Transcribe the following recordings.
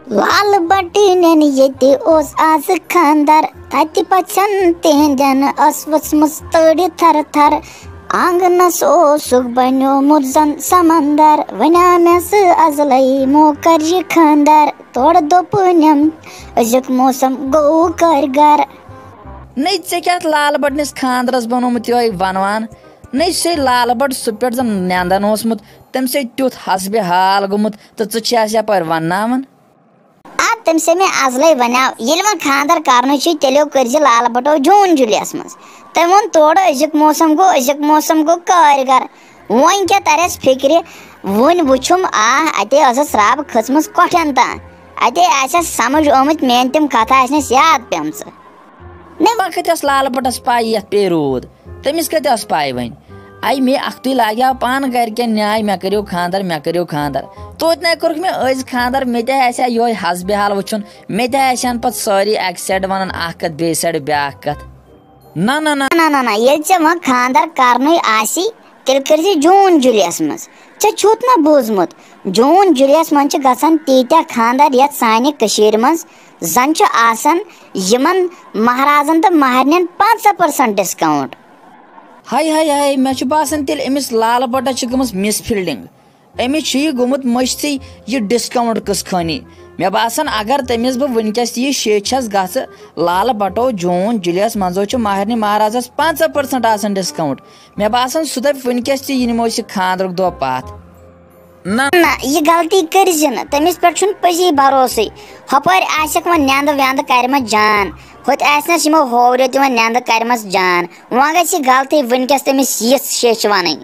لال بٹین یتی اوس آز خاندر تتی پچھن تہندین اس وسمس تڑی تھر تھر آنگنس اوسک بنیومت زن سمندر ونیامس ازلے مو کر یہ خاندر توڑ دوپنم ازیک موسم گو کارگر نئی ژے کیٛاہ لال بٹنس خاندرس بنومت یہے ونوان نئی سے لال بٹ سہ پٮ۪ٹھ زن نینٛدن اوسمُت تمہِ سۭتۍ تیُتھ حسبِ حال گوٚمُت تہٕ ژٕ چھیٚس یپٲرۍ ونناوان تم سے میں ازلے ونیو ییٚلہِ وۄنۍ خاندر کرنٕے چھُے تیٚلہِ کٔرزِ لال بٹو جوٗن جولیَس منٛز تٔمۍ ووٚن تورٕ أزیُک موسم گوٚو کارگر وۄنۍ کیٛاہ ترٮ۪س فکرِ وۄنۍ وٕچھُم اتے ٲسٕس رب کھٔژمٕژ کۄٹھٮ۪ن تام اتے آسٮ۪س سمجھ آمٕتۍ میٲنۍ تِم کتھٕ آسنَس یاد پیمژٕ وۄنۍ کتہِ ٲس لال بٹس پاے یتھ پیٚیہِ روٗد تٔمِس کتہِ ٲس پاے وۄنۍ آیہِ مےٚ اکھتُے لاگیو پانہٕ گرِکٮ۪ن نیاے مےٚ کٔرِو خاندر توتہِ نَے کوٚرُکھ مےٚ أزۍ خاندر مےٚ تہِ آسہِ ہا یہوے حسبِ حال وٕچھُن مےٚ تہِ آسہِ ہن پتہٕ سٲری اکہِ سایڈٕ ونان اکھ کتھ بیٚیہِ سایڈٕ بیٛاکھ کتھ نہ ییٚلہِ ژےٚ وۄنۍ خاندر کرنُے آسی تیٚلہِ کٔرزِ جوٗن جولیَس منٛز ژےٚ چھُتھ نہ بوٗزمُت جوٗن جولیَس منٛز چھِ گژھان تیٖتیاہ خاندر یتھ سانہِ کٔشیٖرِ منٛز زن چھُ آسان یِمن مہرازن تہٕ مہرنٮ۪ن 50% ڈسکاونٹ ہاے مےٚ چھُ باسان تیٚلہِ أمِس لال بٹس چھِ گٔمٕژ مس فیٖلڈنگ أمِس چھُ یہِ گوٚمُت مٔشتھٕے یہِ ڈسکاونٹ قٕصہٕ خٲنی مےٚ باسان اگر تٔمِس بہٕ وٕنکیٚس یہِ شیٚچھس گژھٕ لال بٹو جوٗن جولیَس منٛزو چھُ مہرنہِ مہرازس 50% آسان ڈسکاونٹ مےٚ باسان سُہ دپہِ وٕنکیٚس تہِ یہِ نِمو أسۍ یہِ خاندرُک دۄہ پتھ نہ یہ غلطی کرزِ نہٕ تٔمِس پٮ۪ٹھ چھُنہٕ پٔزی بھروسے ہُپٲرۍ آسٮ۪کھ وۄنۍ نٮ۪نٛدٕ وٮ۪نٛدٕ کرِمژ جان ہوٚتہِ آسنَس یِمو ہوریو تہِ وۄنۍ نٮ۪نٛدٕ کرِمژ جان وۄنۍ گژھِ یہِ غلطی وٕنکیٚس تٔمِس یِژھ شیٚچھ وَنٕنۍ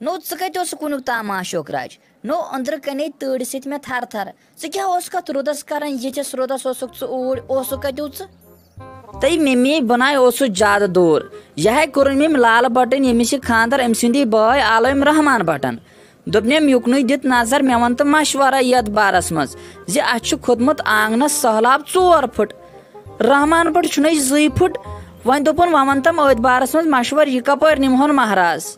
نو ژٕ کتہِ اوسُکھ وُنیُک تام اشوک راج نو أنٛدرٕ کنے تۭرِ سۭتۍ مےٚ تھر تھر ژٕ کیٛاہ اوسُکھ اتھ روٗدس کران یِتھِس روٗدس اوسُکھ ژٕ اوٗرۍ اوسُکھ کتیو ژٕ تٔمۍ ممی بناے اوسُس زیادٕ دوٗر یِہے کوٚرُن مےٚ لال بٹن ییٚمِس یہِ خاندر أمۍ سٕنٛدی بٲے عالم رحمان بٹن دوٚپنم یُکنُے دِتھ نظر مےٚ ون تہٕ مشورہ یتھ بارس منٛز زِ اسہِ چھُ کھوٚتمُت آنگنس سہلاب 4 پھٕٹ رحمان بٹ چھُنَے 2 پھٕٹ وۄنۍ دوٚپُن وۄنۍ ون تم أتھۍ بارس منٛز مشور یہِ کپٲرۍ نِمہون مہراز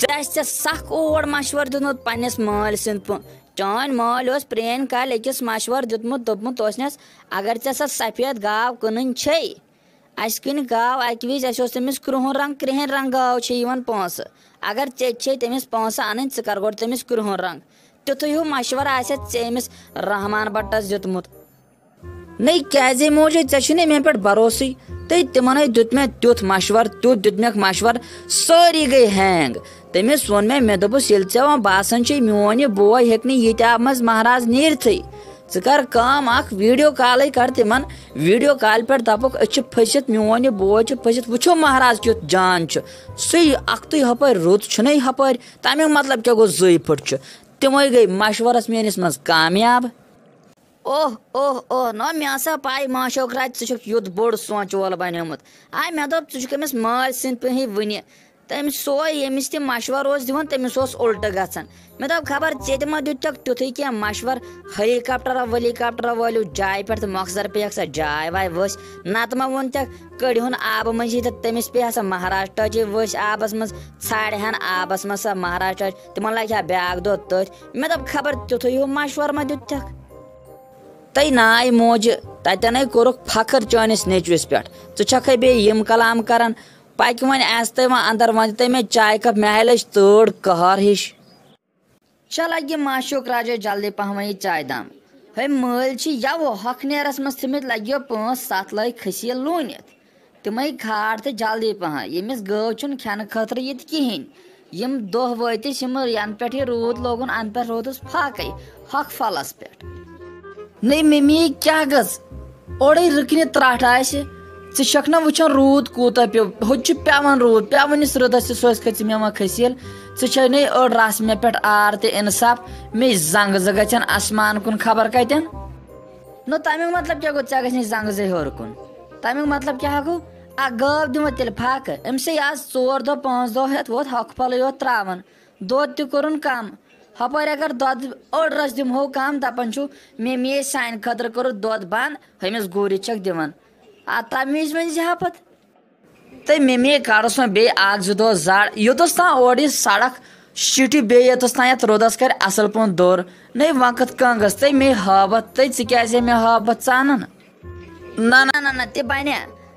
ژےٚ آسہِ سکھ اور مشور دیُتمُت پننِس مٲلۍ سٕنٛدۍ چٲنۍ مٲلۍ اوس پرٛٲنۍ کالہِ أکِس مشور دیُتمُت دوٚپمُت اوسنس اگر ژےٚ سۄ سفید گاو کٕنٕنۍ چھے اسہِ کٕنہِ گاو اکہِ وِزِ اسہِ اوس تٔمِس کرٛہُن رنٛگ گاو چھے یِوان پونٛسہٕ اگر ژےٚ تہِ چھے تٔمِس پونٛسہٕ انٕنۍ ژٕ کر گۄڈٕ تٔمِس کرٛہُن رنٛگ تیُتھُے ہیوٗ مشور آسٮ۪تھ ژےٚ أمِس رحمان بٹس دیُتمُت نٔے کیازے موجے ژےٚ چھُنہٕ مےٚ پٮ۪ٹھ بھروسے تہٕ تِمن دیُت مےٚ تیُتھ مشور دیُتمکھ مشور سٲری گٔے ہینگ تٔمِس ووٚن مےٚ دوٚپُس ییٚلہِ ژےٚ وۄنۍ باسان چھے میون یہِ بوے ہیٚکہِ نہٕ ییٚتہِ آبہٕ منٛز مہراز نیٖرتھٕے ژٕ کر کٲم اکھ ویٖڈیو کالٕے کر تِمن ویٖڈیو کالہِ پٮ۪ٹھ دپُکھ أسۍ چھِ پھٔسِتھ میون یہِ بوے چھُ پھٔسِتھ وٕچھو مہراز کیُتھ جان چھُ سُے اکھتُے ہُپٲرۍ رُت چھُنَے ہُپٲرۍ تمیُک مطلب کیٛاہ گوٚو 2 پھٕٹ چھُ تِمے گٔے مشورس میٲنِس منٛز کامیاب اوہ نو مےٚ ٲسا پاے ماشوک راج ژٕ چھُکھ یُتھ بوٚڑ سونٛچہٕ وول بنیومُت مےٚ دوٚپ ژٕ چھُکھ أمِس مٲلۍ سٕنٛدۍ پٲٹھی وٕنہِ تٔمۍ سوے ییٚمِس تہِ مشور اوس دِوان تٔمِس اوس اُلٹہٕ گژھان مےٚ دوٚپ خبر ژےٚ تہِ ما دیُتکھ تیُتھُے کینٛہہ مشور ہیلی کاپٹرا وٲلِو جایہِ پٮ۪ٹھ تہٕ مۄخصر پیٚیَکھ سۄ جاے واے ؤسۍ نتہٕ ما ووٚنتٮ۪کھ کٔڑۍہُن آبہٕ منٛزی تہٕ تٔمِس پیٚیہِ ہا سۄ مہراز ٹچے ؤسۍ آبس منٛز ژھانڈِ ہن آبس منٛز سۄ مہراز ٹچ تِمن لگہِ ہا بیٛاکھ دۄہ تٔتھۍ مےٚ دوٚپ خبر تیُتھُے ہیوٗ مشور ما دیُتتھکھ تٔے ناے موجہِ تتٮ۪نَے کوٚرُکھ فخر چٲنِس نیٚچوِس پٮ۪ٹھ ژٕ چھکھے بیٚیہِ یِم کلام کران پکہِ وۄنۍ اَژتَے وۄنۍ اندر وۄنۍ دِتَے مےٚ چایہِ کپ مےٚ لٔج تۭر قہر ہِش چل لگہِ ماشوک راجے جلدی پہم یہِ چایہِ دام ہے مٲلۍ چھِ یوٕ ہۄکھنیرس منٛز تھٔمٕتۍ لگیو 5-7 لٲگۍ کھٔسیٖل لوٗنِتھ تِمے کھال تہٕ جلدی پہم ییٚمِس گٲو چھُنہٕ کھٮ۪نہٕ خٲطرٕ ییٚتہِ کِہینۍ یِم دۄہ وٲتِس یِم ینہٕ پٮ۪ٹھ یہِ روٗد لوگُن انہٕ پٮ۪ٹھ روٗدُس فاقے ہۄکھ پھلس پٮ۪ٹھ نٔے ممی کیٛاہ گٔژھ اورے رٕکنہِ ترٛٹھ آسہِ ژٕ چھکھ نہ وٕچھان روٗد کوٗتاہ پیوٚو ہُتہِ چھُ پیٚوان روٗد پیٚوٲنِس رُدس تہِ سۄ کھٔژِ مےٚ وۄنۍ کھٔسیٖل ژٕ چھے نَے أڑ رس مےٚ پٮ۪ٹھ آر تہِ اِنصاف مے زنٛگہٕ زٕ گژھن آسمان کُن خبر کتٮ۪ن نو تمیُک مطلب کیٛاہ گوٚو ژےٚ گژھنٕے زنٛگہٕ زٕ ہیوٚر کُن تمیُک مطلب کیٛاہ گوٚو اکھ گٲو دِمو تیٚلہِ فاقہٕ أمسٕے آز 4 دۄہ 5 دۄہ ہٮ۪تھ ووت ہۄکھٕ پھلٕے یوت تراوان دۄد تہِ کوٚرُن کم ہُپٲرۍ اگر دۄد أڑ رس دِمہو کم دپان چھُ مے سانہِ خٲطرٕ کوٚرُتھ دۄد بنٛد ہُمِس گوٗرِس چھکھ دِوان تمہِ وِزِ ؤنۍ زِ ہا پتہٕ تہٕ مے کڑُس وۄنۍ بیٚیہِ 1-2 دۄہ زڈ یوٚتس تام اورٕ یہِ سڑک شیٹھی بیتس تانیت رودس کر اصل پن دور نئی وقت کنگس تے میں حابت تے ژکیازے میں حابت ژانن نہ نہ نہ نہ تہ بنہ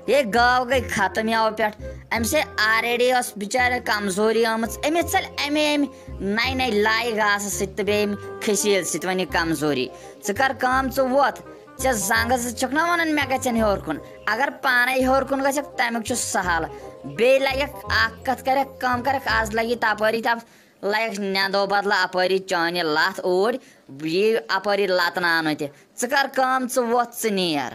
یہ گاو گئی ختم یو پہ ام سے آلریڈی اس بچار کمزوری آمت امس ژل امی نئی نئی لائی گاسس ست بی کھسیل ست ون کمزوری ژٕ کر کام ژٕ ووت ژےٚ زنگس چھکھ نا ونان مےٚ گژھن ہیوٚر کُن اگر پانے ہیوٚر کُن گژھکھ تمیُک چھُ سہل بیٚیہِ لگیکھ اکھ کتھ کرکھ کٲم کرکھ آز لگی تپٲری تپ لگیکھ نیندو بدلہٕ اپٲری چانہِ لتھ اوٗرۍ یی اپٲری لتناونہٕ تہِ ژٕ کر کٲم ژٕ ووت ژٕ نیر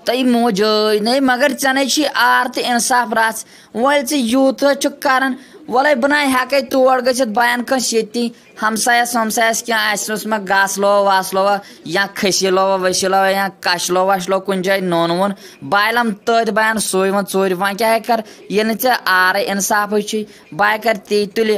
تُہۍ موجٲے نَے مگر ژےٚ نَے چھی آر تہٕ اِنصاف رژھ وۄنۍ ژٕ یوٗتاہ چھُکھ کران وَلے بہٕ نَے ہٮ۪کَے تور گٔژھِتھ بہٕ اَنہٕ کٲنٛسہِ ییٚتی ہمسایس ومسایس کینٛہہ آسنَس مےٚ گاسہٕ لووا واسہٕ لووا یا کھٔسی لووا ؤسی لووا یا کَچھ لوو وَچھ لوو کُنہِ جایہِ نوٚن ووٚن بہٕ اَلم تٔتھۍ بہٕ اَنہٕ سُے وۄنۍ ژوٗرِ وۄنۍ کیٛاہ ہیٚکہِ کر ییٚلہِ نہٕ ژےٚ آرے اِنصافٕے چھُے بہٕ کر تی تُلہِ